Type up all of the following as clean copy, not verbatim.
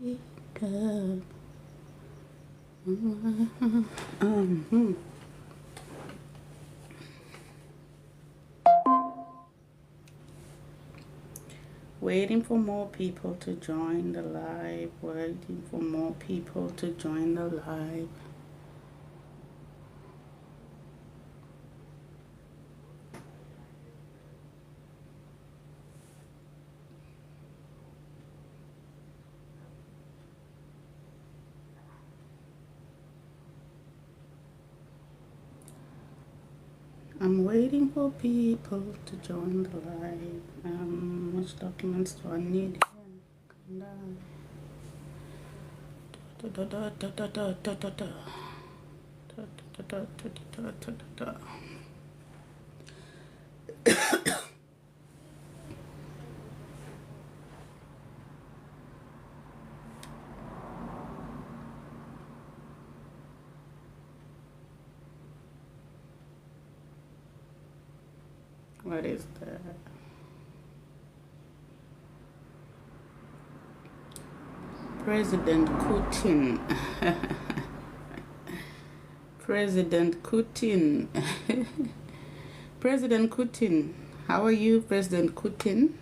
up. Waiting for more people to join the live. Waiting for more people to join the live. I'm waiting for people to join the live. Which documents do I need here? Da, da, da, da, da, da, da, da, da. Da, da, da, da, da, da, da, da. What is that? President Putin. President Putin. President Putin. How are you, President Putin?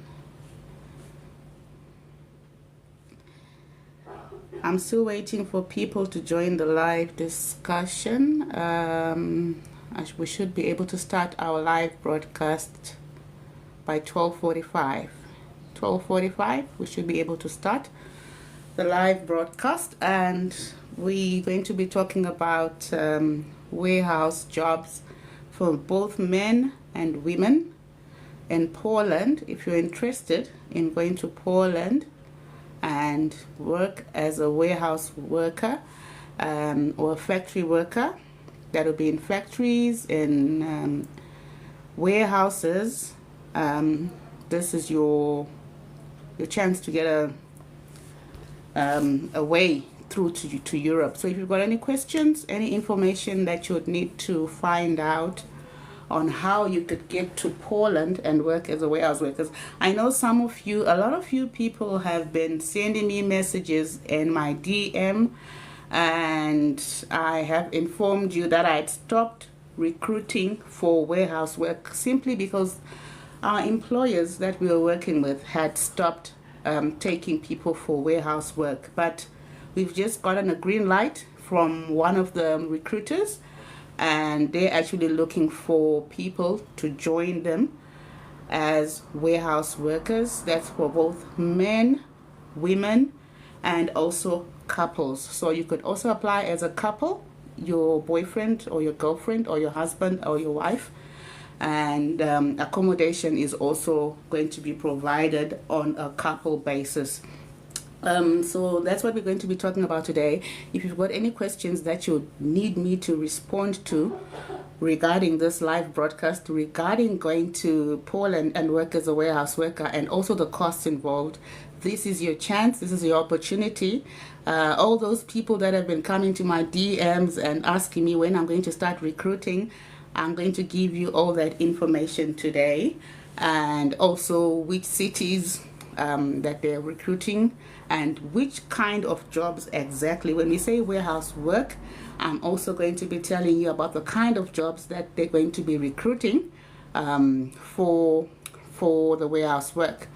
I'm still waiting for people to join the live discussion. We should be able to start our live broadcast by 12:45. 12:45, we should be able to start the live broadcast, and we're going to be talking about warehouse jobs for both men and women in Poland. If you're interested in going to Poland and work as a warehouse worker or a factory worker, that will be in factories, in warehouses, this is your chance to get a way through to Europe. So if you've got any questions, any information that you would need to find out on how you could get to Poland and work as a warehouse worker. I know a lot of you people have been sending me messages in my DM, and I have informed you that I had stopped recruiting for warehouse work simply because our employers that we were working with had stopped taking people for warehouse work. But we've just gotten a green light from one of the recruiters, and they're actually looking for people to join them as warehouse workers. That's for both men, women, and also couples. So you could also apply as a couple, your boyfriend or your girlfriend or your husband or your wife, and accommodation is also going to be provided on a couple basis. So that's what we're going to be talking about today. If you've got any questions that you need me to respond to regarding this live broadcast, regarding going to Poland and work as a warehouse worker, and also the costs involved, this is your chance, this is your opportunity. All those people that have been coming to my DMs and asking me when I'm going to start recruiting, I'm going to give you all that information today, and also which cities that they're recruiting and which kind of jobs exactly. When we say warehouse work, I'm also going to be telling you about the kind of jobs that they're going to be recruiting for the warehouse work.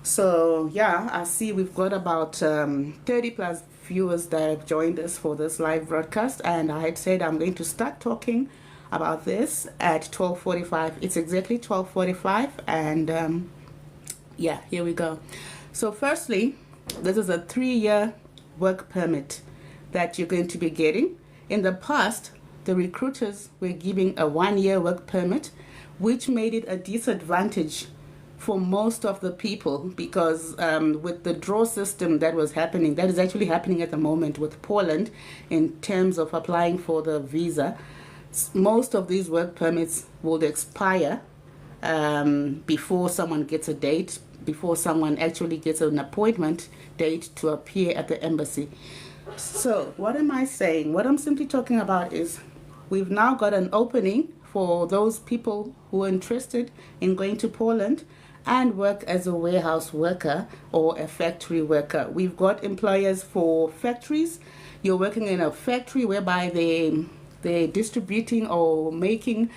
So yeah, I see we've got about 30 plus viewers that have joined us for this live broadcast, and I had said I'm going to start talking about this at 12:45. It's exactly 12:45, and yeah, here we go. So firstly, this is a 3-year work permit that you're going to be getting. In the past, the recruiters were giving a 1-year work permit, which made it a disadvantage for most of the people, because with the draw system that was happening, that is actually happening at the moment with Poland in terms of applying for the visa, most of these work permits will expire before someone gets a date, before someone actually gets an appointment date to appear at the embassy. So what am I saying? What I'm simply talking about is we've now got an opening for those people who are interested in going to Poland and work as a warehouse worker or a factory worker. We've got employers for factories. You're working in a factory whereby they're distributing or making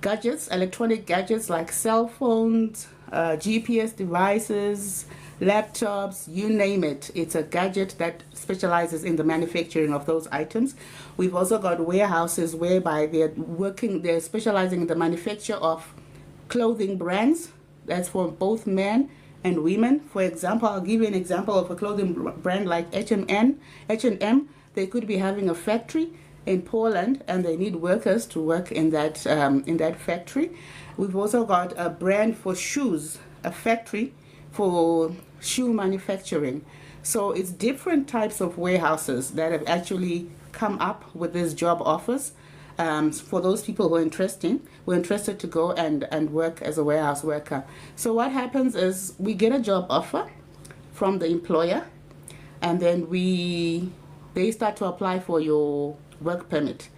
gadgets, electronic gadgets like cell phones, GPS devices, laptops, you name it. It's a gadget that specializes in the manufacturing of those items. We've also got warehouses whereby they're specializing in the manufacture of clothing brands. That's for both men and women. For example, I'll give you an example of a clothing brand like H&M. They could be having a factory in Poland and they need workers to work in that factory. We've also got a brand for shoes, a factory for shoe manufacturing. So it's different types of warehouses that have actually come up with these job offers for those people who are interested to go and work as a warehouse worker. So what happens is we get a job offer from the employer, and then they start to apply for your work permit.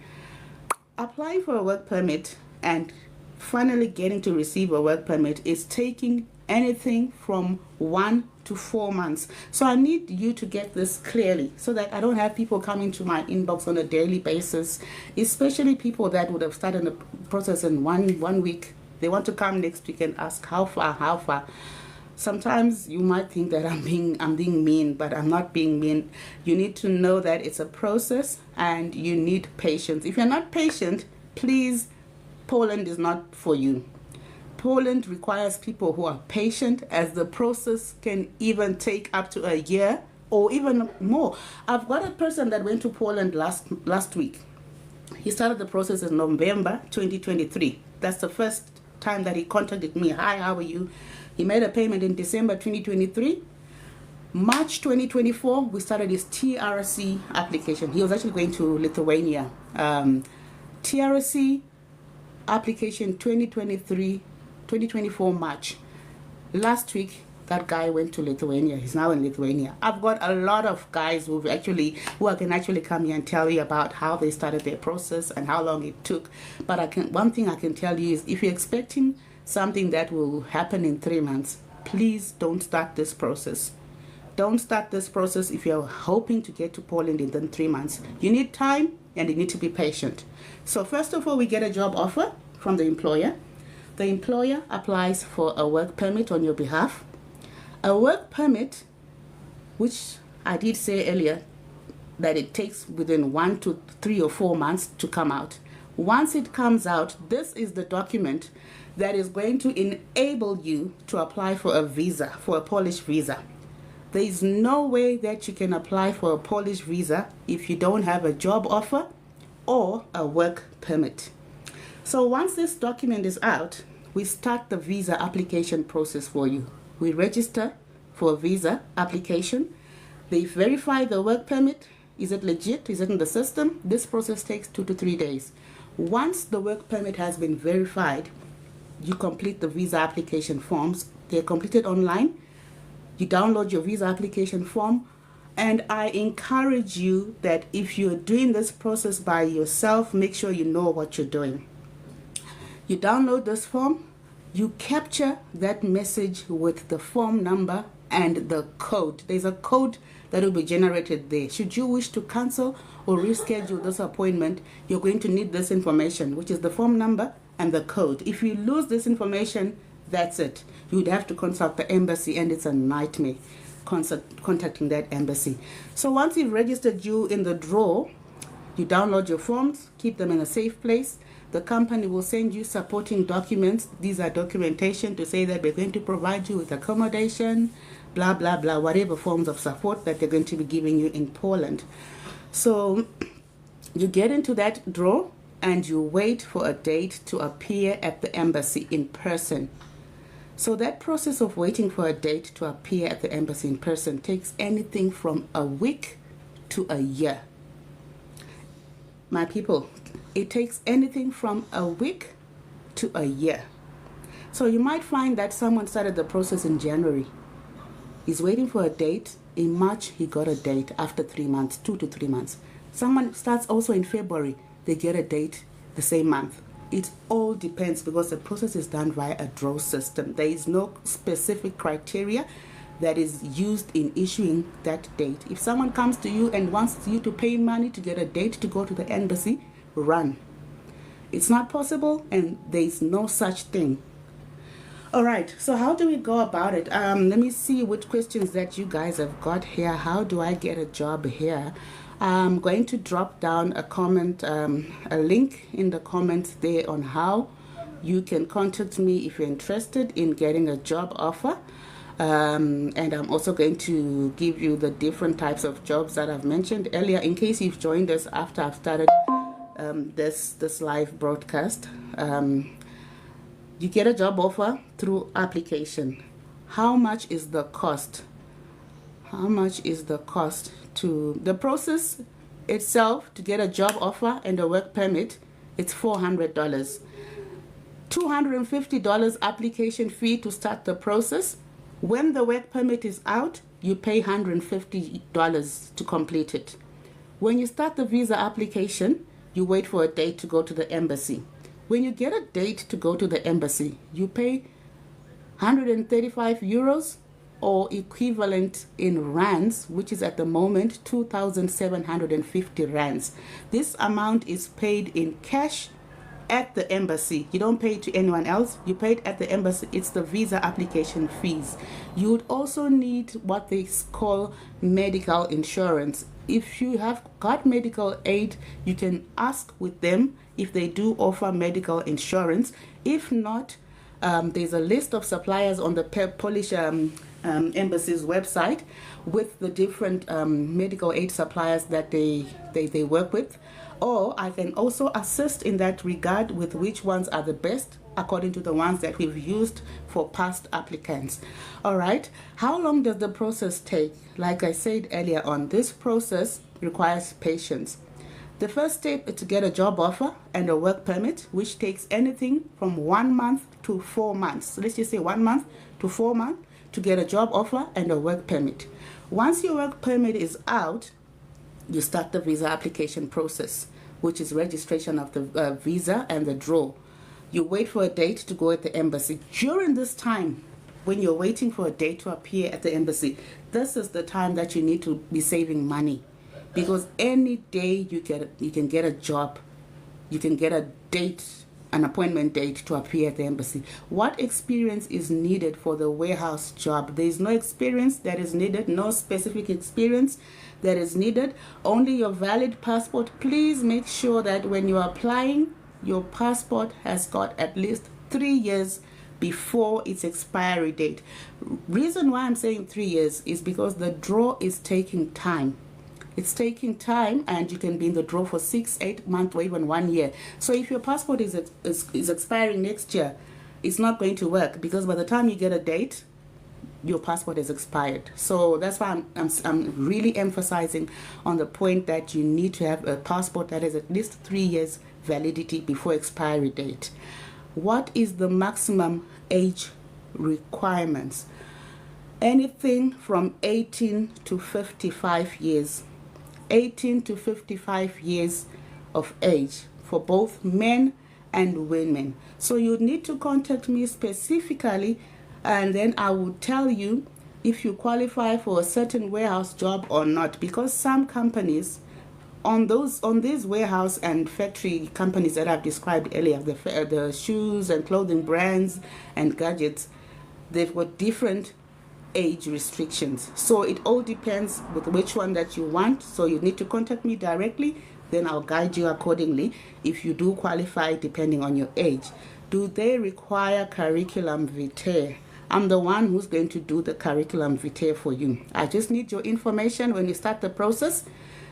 Applying for a work permit and finally getting to receive a work permit is taking anything from 1 to 4 months. So I need you to get this clearly so that I don't have people coming to my inbox on a daily basis, especially people that would have started the process in one week. They want to come next week and ask how far. Sometimes you might think that I'm being mean, but I'm not being mean. You need to know that it's a process and you need patience. If you're not patient, please, Poland is not for you. Poland requires people who are patient, as the process can even take up to a year or even more. I've got a person that went to Poland last week. He started the process in November 2023. That's the first time that he contacted me. Hi, how are you? He made a payment in December 2023. March 2024, we started his TRC application. He was actually going to Lithuania. TRC application 2024 March. Last week, that guy went to Lithuania. He's now in Lithuania. I've got a lot of guys who can actually come here and tell you about how they started their process and how long it took. But one thing I can tell you is, if you're expecting something that will happen in 3 months, please don't start this process. Don't start this process if you're hoping to get to Poland in 3 months. You need time and you need to be patient. So first of all, we get a job offer from the employer. The employer applies for a work permit on your behalf. A work permit, which I did say earlier, that it takes within 1 to 3 or 4 months to come out. Once it comes out, this is the document that is going to enable you to apply for a visa, for a Polish visa. There is no way that you can apply for a Polish visa if you don't have a job offer or a work permit. So once this document is out, we start the visa application process for you. We register for a visa application. They verify the work permit. Is it legit? Is it in the system? This process takes 2 to 3 days. Once the work permit has been verified, you complete the visa application forms. They're completed online. You download your visa application form. And I encourage you that if you're doing this process by yourself, make sure you know what you're doing. You download this form, you capture that message with the form number and the code. There's a code that will be generated there. Should you wish to cancel or reschedule this appointment, you're going to need this information, which is the form number and the code. If you lose this information, that's it. You would have to consult the embassy, and it's a nightmare contacting that embassy. So once you've registered you in the draw, you download your forms, keep them in a safe place. The company will send you supporting documents. These are documentation to say that we're going to provide you with accommodation, blah, blah, blah, whatever forms of support that they're going to be giving you in Poland. So you get into that draw and you wait for a date to appear at the embassy in person. So that process of waiting for a date to appear at the embassy in person takes anything from a week to a year. My people, it takes anything from a week to a year. So you might find that someone started the process in January. He's waiting for a date. In March, he got a date after 3 months, 2 to 3 months. Someone starts also in February. They get a date the same month. It all depends because the process is done via a draw system. There is no specific criteria that is used in issuing that date. If someone comes to you and wants you to pay money to get a date to go to the embassy, run. It's not possible, and there is no such thing. All right, so how do we go about it? Let me see which questions that you guys have got here. How do I get a job here? I'm going to drop down a comment, a link in the comments there on how you can contact me if you're interested in getting a job offer. And I'm also going to give you the different types of jobs that I've mentioned earlier in case you've joined us after I've started this live broadcast. You get a job offer through application. How much is the cost? How much is the cost to the process itself to get a job offer and a work permit? It's $400. $250 application fee to start the process. When the work permit is out, you pay $150 to complete it. When you start the visa application, you wait for a date to go to the embassy. When you get a date to go to the embassy, you pay 135 euros or equivalent in rands, which is at the moment 2,750 rands. This amount is paid in cash at the embassy. You don't pay it to anyone else. You pay it at the embassy. It's the visa application fees. You would also need what they call medical insurance. If you have got medical aid, you can ask with them if they do offer medical insurance. If not, there's a list of suppliers on the Polish embassy's website with the different medical aid suppliers that they work with. Or I can also assist in that regard with which ones are the best according to the ones that we've used for past applicants. All right, how long does the process take? Like I said earlier on, this process requires patience. The first step is to get a job offer and a work permit, which takes anything from 1 month to 4 months. So let's just say 1 month to 4 months to get a job offer and a work permit. Once your work permit is out, you start the visa application process, which is registration of the visa and the draw. You wait for a date to go at the embassy. During this time, when you're waiting for a date to appear at the embassy, this is the time that you need to be saving money, because any day you can get a job, you can get a date, an appointment date to appear at the embassy. What experience is needed for the warehouse job? There is no experience that is needed, no specific experience that is needed, only your valid passport. Please make sure that when you are applying, your passport has got at least 3 years before its expiry date. Reason why I'm saying 3 years is because the draw is taking time. It's taking time, and you can be in the draw for 6, 8 months or even 1 year. So if your passport is expiring next year, it's not going to work, because by the time you get a date, your passport is expired. So that's why I'm really emphasizing on the point that you need to have a passport that has at least 3 years validity before expiry date. What is the maximum age requirements? Anything from 18 to 55 years. 18 to 55 years of age for both men and women. So you need to contact me specifically, and then I will tell you if you qualify for a certain warehouse job or not, because some companies on these warehouse and factory companies that I've described earlier, the shoes and clothing brands and gadgets, they've got different age restrictions. So it all depends with which one that you want. So you need to contact me directly, then I'll guide you accordingly if you do qualify depending on your age. Do they require curriculum vitae? I'm the one who's going to do the curriculum vitae for you. I just need your information when you start the process.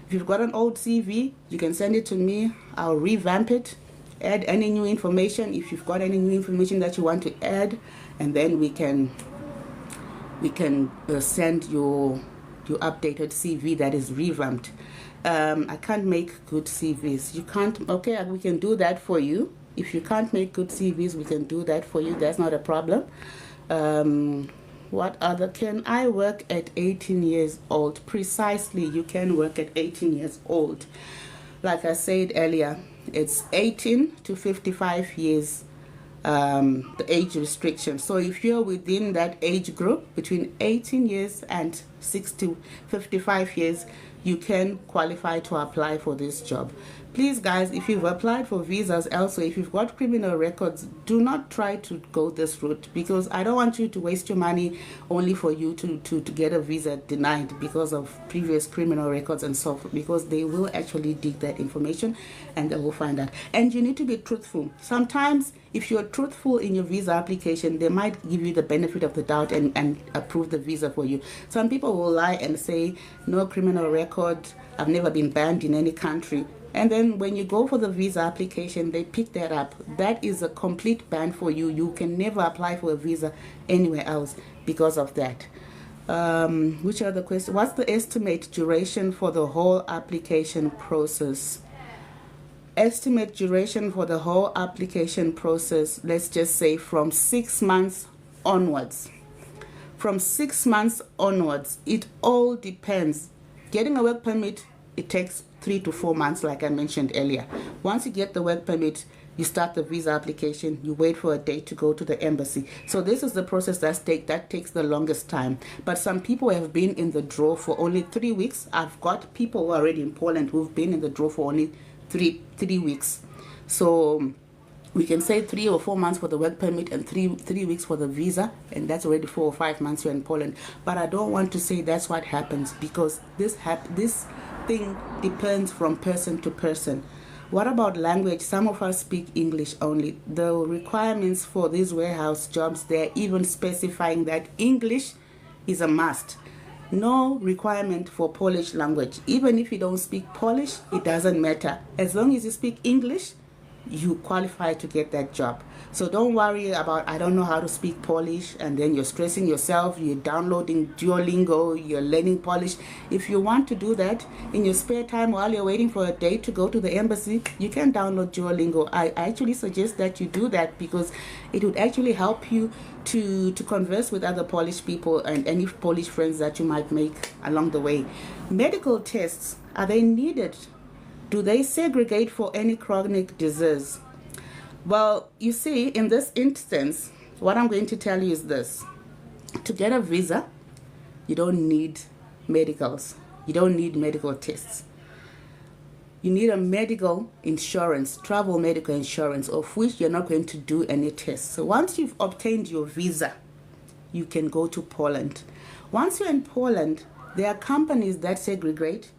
If you've got an old CV, you can send it to me. I'll revamp it, add any new information if you've got any new information that you want to add, and then we can send your updated CV that is revamped. I can't make good CVs. You can't? Okay, we can do that for you. If you can't make good CVs, we can do that for you. That's not a problem. What other? Can I work at 18 years old? Precisely, you can work at 18 years old. Like I said earlier, it's 18 to 55 years, the age restriction. So if you're within that age group between 18 years and 6 to 55 years, you can qualify to apply for this job. Please guys, if you've applied for visas elsewhere, if you've got criminal records, do not try to go this route, because I don't want you to waste your money only for you to get a visa denied because of previous criminal records and so forth, because they will actually dig that information and they will find out. And you need to be truthful. Sometimes if you're truthful in your visa application, they might give you the benefit of the doubt and approve the visa for you. Some people will lie and say no criminal record, I've never been banned in any country. And then when you go for the visa application, they pick that up. That is a complete ban for you. You can never apply for a visa anywhere else because of that. Which other question? What's the estimate duration for the whole application process? Estimate duration for the whole application process, let's just say from 6 months onwards. From 6 months onwards, it all depends. Getting a work permit, it takes 3 to 4 months, like I mentioned earlier. Once you get the work permit, you start the visa application, you wait for a date to go to the embassy. So this is the process that takes the longest time. But some people have been in the draw for only 3 weeks. I've got people who are already in Poland who've been in the draw for only three weeks. So we can say 3 or 4 months for the work permit and three weeks for the visa, and that's already 4 or 5 months you're in Poland. But I don't want to say that's what happens, because this thing depends from person to person. What about language? Some of us speak English only. The requirements for these warehouse jobs, they're even specifying that English is a must. No requirement for Polish language. Even if you don't speak Polish, it doesn't matter. As long as you speak English, you qualify to get that job. So don't worry about, I don't know how to speak Polish, and then you're stressing yourself, you're downloading Duolingo, you're learning Polish. If you want to do that in your spare time while you're waiting for a date to go to the embassy, you can download Duolingo. I actually suggest that you do that, because it would actually help you to converse with other Polish people and any Polish friends that you might make along the way. Medical tests, are they needed? Do they segregate for any chronic disease? Well, you see, in this instance, what I'm going to tell you is this. To get a visa, you don't need medicals. You don't need medical tests. You need a medical insurance, travel medical insurance, of which you're not going to do any tests. So once you've obtained your visa, you can go to Poland. Once you're in Poland, there are companies that segregate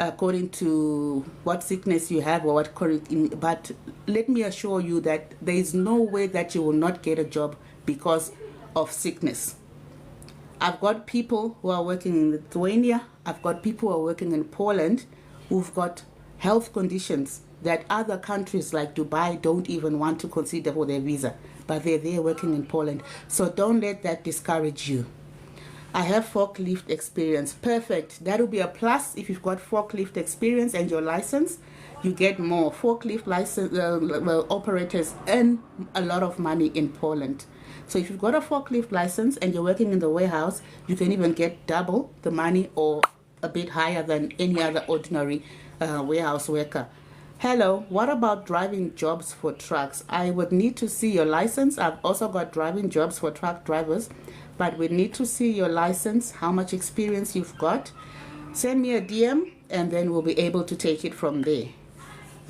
according to what sickness you have or what current. But let me assure you that there is no way that you will not get a job because of sickness. I've got people who are working in Lithuania, I've got people who are working in Poland who've got health conditions that other countries like Dubai don't even want to consider for their visa, but they're there working in Poland. So don't let that discourage you. I have forklift experience. Perfect. That will be a plus. If you've got forklift experience and your license, you get more. Forklift license operators earn a lot of money in Poland. So if you've got a forklift license and you're working in the warehouse, you can even get double the money or a bit higher than any other ordinary warehouse worker. Hello, what about driving jobs for trucks? I would need to see your license. I've also got driving jobs for truck drivers, but we need to see your license, how much experience you've got. Send me a DM and then we'll be able to take it from there.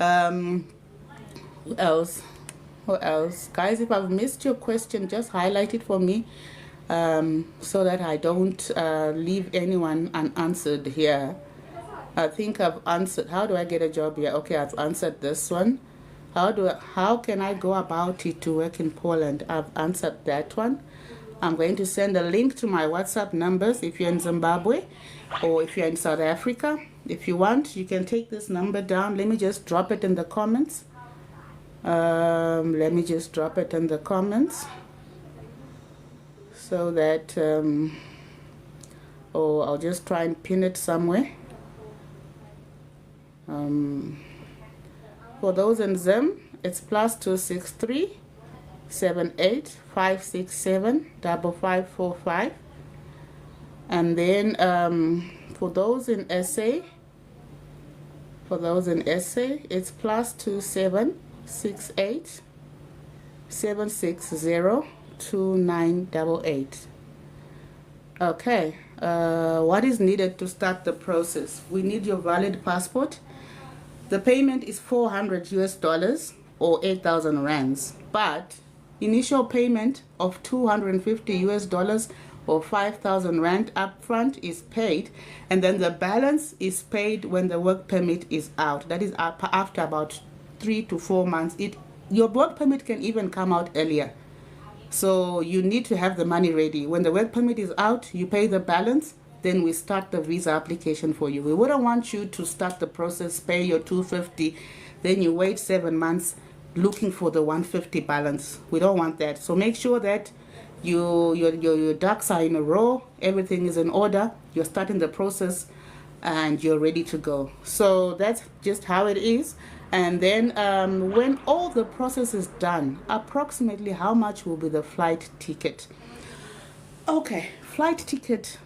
Who else? Guys, if I've missed your question, just highlight it for me so that I don't leave anyone unanswered here. I think I've answered. How do I get a job here? Okay, I've answered this one. How can I go about it to work in Poland? I've answered that one. I'm going to send a link to my WhatsApp numbers if you're in Zimbabwe or if you're in South Africa. If you want, you can take this number down. Let me just drop it in the comments. Let me just drop it in the comments so that, or I'll just try and pin it somewhere. For those in Zim, it's +263 78 567 5545. And then for those in SA, For those in SA, it's +2768 760 2988. Okay, what is needed to start the process? We need your valid passport. The payment is $400 or 8,000 rands, but initial payment of $250 or 5,000 rand upfront is paid, and then the balance is paid when the work permit is out. That is after about 3 to 4 months. Your work permit can even come out earlier. So you need to have the money ready. When the work permit is out, you pay the balance, then we start the visa application for you. We wouldn't want you to start the process, pay your $250, then you wait 7 months looking for the $150 balance. We don't want that. So make sure that your ducks are in a row, everything is in order, you're starting the process, and you're ready to go. So that's just how it is. And then when all the process is done, approximately how much will be the flight ticket? Okay, flight ticket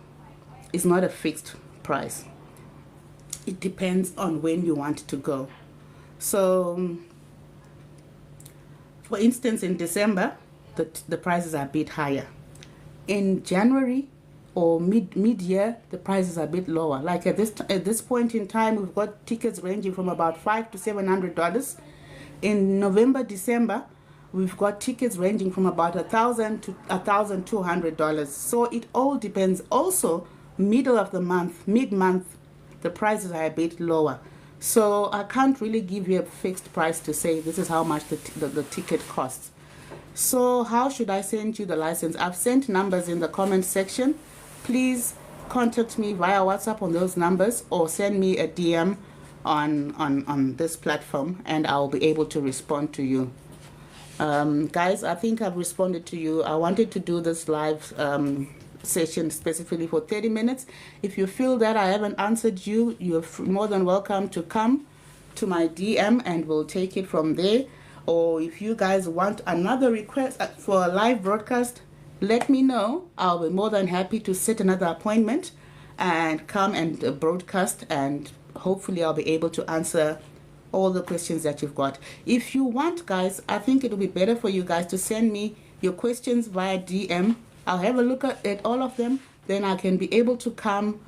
is not a fixed price. It depends on when you want to go. So for instance, in December, the prices are a bit higher. In January or mid-year, the prices are a bit lower. Like at this point in time, we've got tickets ranging from about $500 to $700. In November, December, we've got tickets ranging from about $1,000 to $1,200. So it all depends. Also, middle of the month, mid-month, the prices are a bit lower. So I can't really give you a fixed price to say this is how much the ticket costs. So how should I send you the license? I've sent numbers in the comment section. Please contact me via WhatsApp on those numbers, or send me a DM on this platform, and I'll be able to respond to you. Guys, I think I've responded to you. I wanted to do this live session specifically for 30 minutes. If you feel that I haven't answered you, you're more than welcome to come to my DM and we'll take it from there. Or if you guys want another request for a live broadcast, let me know. I'll be more than happy to set another appointment and come and broadcast, and hopefully I'll be able to answer all the questions that you've got. If you want, guys, I think it'll be better for you guys to send me your questions via DM. I'll have a look at all of them, then I can be able to come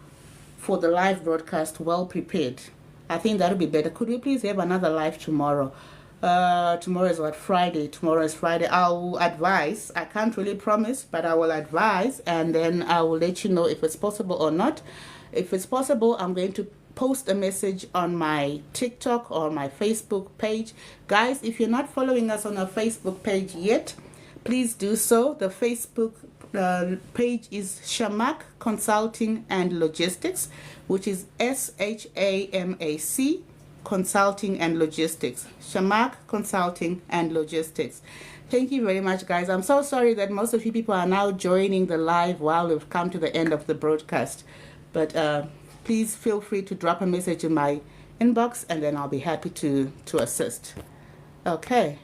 for the live broadcast well prepared. I think that'll be better. Could we please have another live tomorrow? Tomorrow is what? Friday. Tomorrow is Friday. I will advise. I can't really promise, but I will advise, and then I will let you know if it's possible or not. If it's possible, I'm going to post a message on my TikTok or my Facebook page. Guys, if you're not following us on our Facebook page yet, please do so. The Facebook page is Shamac Consulting and Logistics, which is SHAMAC Consulting and Logistics. Shamac Consulting and Logistics. Thank you very much, guys. I'm so sorry that most of you people are now joining the live while we've come to the end of the broadcast. But please feel free to drop a message in my inbox, and then I'll be happy to assist. Okay.